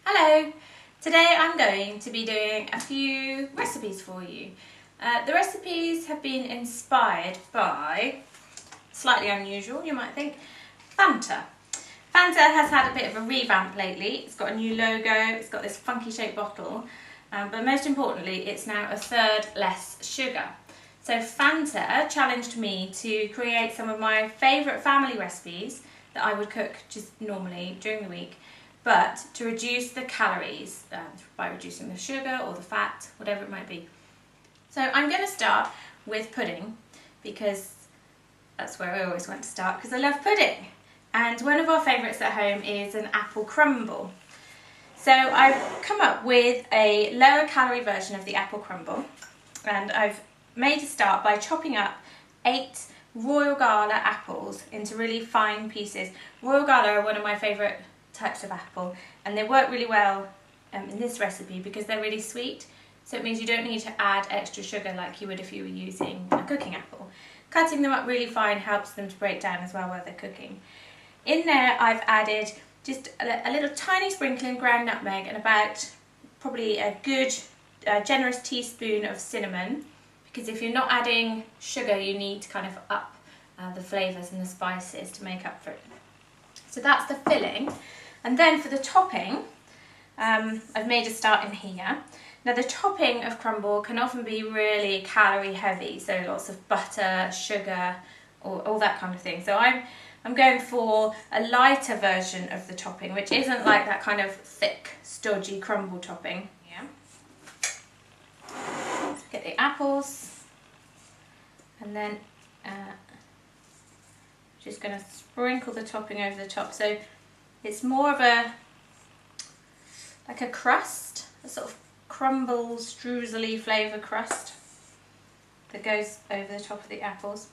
Hello! Today I'm going to be doing a few recipes for you. The recipes have been inspired by, slightly unusual you might think, Fanta. Fanta has had a bit of a revamp lately. It's got a new logo, it's got this funky shaped bottle, but most importantly it's now a third less sugar. So Fanta challenged me to create some of my favourite family recipes that I would cook just normally during the week, but to reduce the calories by reducing the sugar or the fat, whatever it might be. So I'm going to start with pudding because that's where I always want to start because I love pudding. And one of our favourites at home is an apple crumble. So I've come up with a lower calorie version of the apple crumble, and I've made a start by chopping up 8 Royal Gala apples into really fine pieces. Royal Gala are one of my favourite types of apple, and they work really well in this recipe because they're really sweet, so it means you don't need to add extra sugar like you would if you were using a cooking apple. Cutting them up really fine helps them to break down as well while they're cooking. In there I've added just a little tiny sprinkle of ground nutmeg and about probably a good generous teaspoon of cinnamon, because if you're not adding sugar you need to kind of up the flavours and the spices to make up for it. So that's the filling. And then for the topping, I've made a start in here. Now the topping of crumble can often be really calorie heavy, so lots of butter, sugar, all that kind of thing. So I'm going for a lighter version of the topping, which isn't like that kind of thick, stodgy crumble topping. Yeah. Get the apples, and then just going to sprinkle the topping over the top. So it's more of like a crust, a sort of crumble, strudel-y flavour crust that goes over the top of the apples.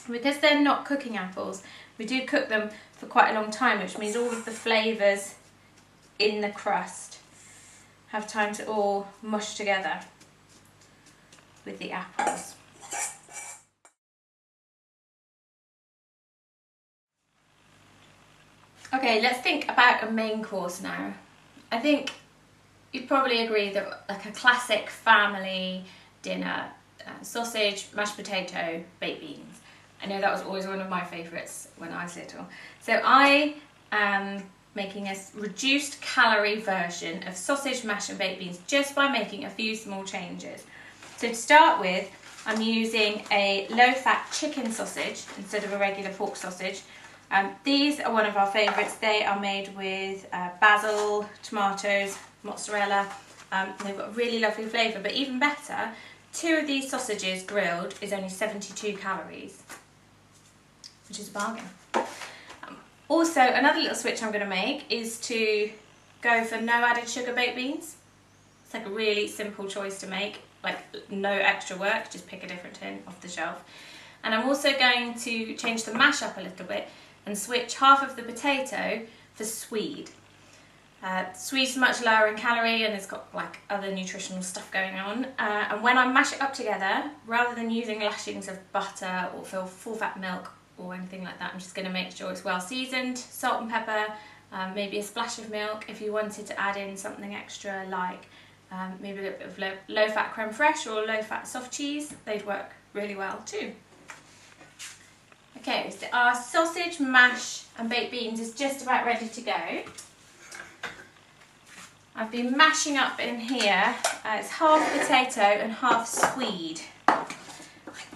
Because they're not cooking apples, we do cook them for quite a long time, which means all of the flavours in the crust have time to all mush together with the apples. Okay, let's think about a main course now. I think you'd probably agree that like a classic family dinner, sausage, mashed potato, baked beans. I know that was always one of my favourites when I was little. So I am making a reduced calorie version of sausage, mash and baked beans just by making a few small changes. So to start with, I'm using a low-fat chicken sausage instead of a regular pork sausage. These are one of our favourites. They are made with basil, tomatoes, mozzarella. They've got a really lovely flavour, but even better, 2 of these sausages grilled is only 72 calories, which is a bargain. Also, another little switch I'm going to make is to go for no added sugar baked beans. It's like a really simple choice to make, like no extra work, just pick a different tin off the shelf. And I'm also going to change the mash up a little bit and switch half of the potato for swede. Swede's much lower in calorie and it's got like other nutritional stuff going on. And when I mash it up together, rather than using lashings of butter or full fat milk or anything like that, I'm just going to make sure it's well seasoned, salt and pepper, maybe a splash of milk if you wanted to add in something extra like maybe a little bit of low fat creme fraiche or low fat soft cheese. They'd work really well too. Okay, so our sausage, mash and baked beans is just about ready to go. I've been mashing up in here, it's half potato and half swede.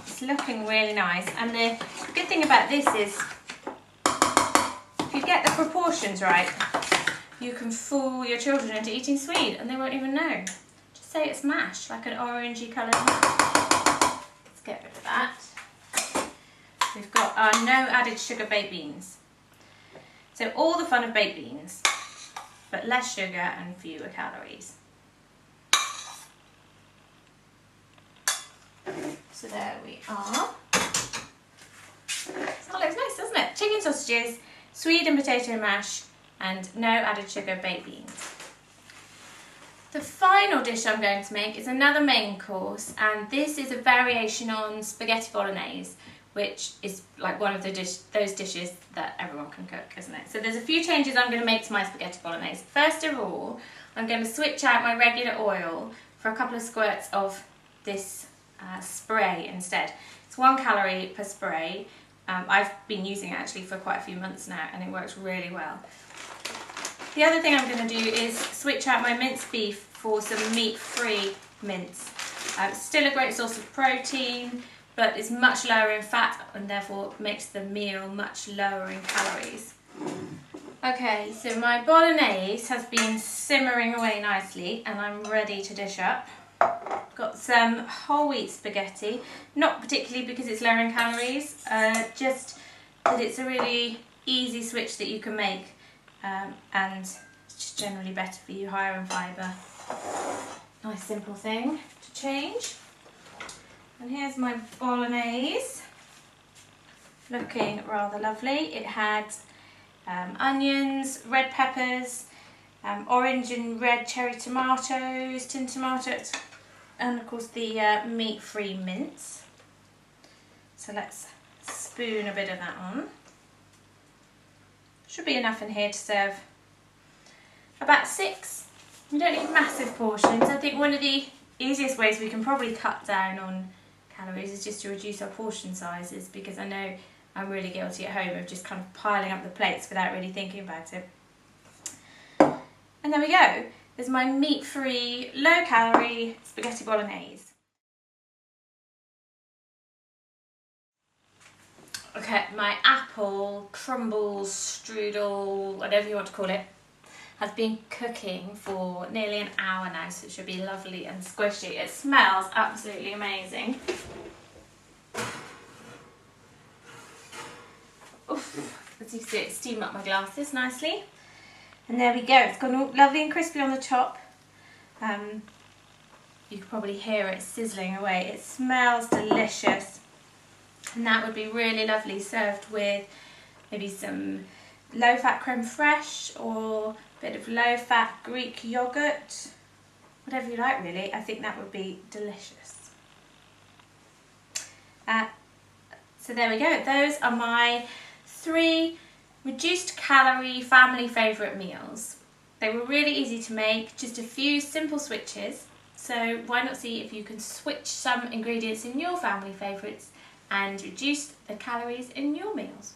It's looking really nice, and the good thing about this is if you get the proportions right, you can fool your children into eating swede and they won't even know. Just say it's mash, like an orangey coloured mash. Let's get rid of that. We've got our no added sugar baked beans. So all the fun of baked beans, but less sugar and fewer calories. So there we are. So that looks nice, doesn't it? Chicken sausages, swede and potato mash, and no added sugar baked beans. The final dish I'm going to make is another main course, and this is a variation on spaghetti bolognese, which is like one of those dishes that everyone can cook, isn't it? So there's a few changes I'm going to make to my spaghetti bolognese. First of all, I'm going to switch out my regular oil for a couple of squirts of this spray instead. It's 1 calorie per spray. I've been using it actually for quite a few months now, and it works really well. The other thing I'm going to do is switch out my minced beef for some meat-free mince. Still a great source of protein, but it's much lower in fat and therefore makes the meal much lower in calories. Okay, so my bolognese has been simmering away nicely and I'm ready to dish up. Got some whole wheat spaghetti, not particularly because it's lower in calories, just that it's a really easy switch that you can make, and it's just generally better for you, higher in fibre. Nice simple thing to change. And here's my bolognese, looking rather lovely. It had onions, red peppers, orange and red cherry tomatoes, tin tomatoes, and of course the meat-free mince. So let's spoon a bit of that on. Should be enough in here to serve about 6. You don't need massive portions. I think one of the easiest ways we can probably cut down on calories is just to reduce our portion sizes, because I know I'm really guilty at home of just kind of piling up the plates without really thinking about it. And there we go. There's my meat-free, low-calorie spaghetti bolognese. Okay, my apple, crumble, strudel, whatever you want to call it, has been cooking for nearly an hour now, so it should be lovely and squishy. It smells absolutely amazing. Oof, as you see, it's steamed up my glasses nicely. And there we go, it's gone all lovely and crispy on the top. You can probably hear it sizzling away. It smells delicious. And that would be really lovely served with maybe some low-fat creme fraiche or a bit of low-fat Greek yogurt. Whatever you like, really. I think that would be delicious. So there we go. Those are my 3 reduced calorie family favourite meals. They were really easy to make, just a few simple switches. So why not see if you can switch some ingredients in your family favourites and reduce the calories in your meals.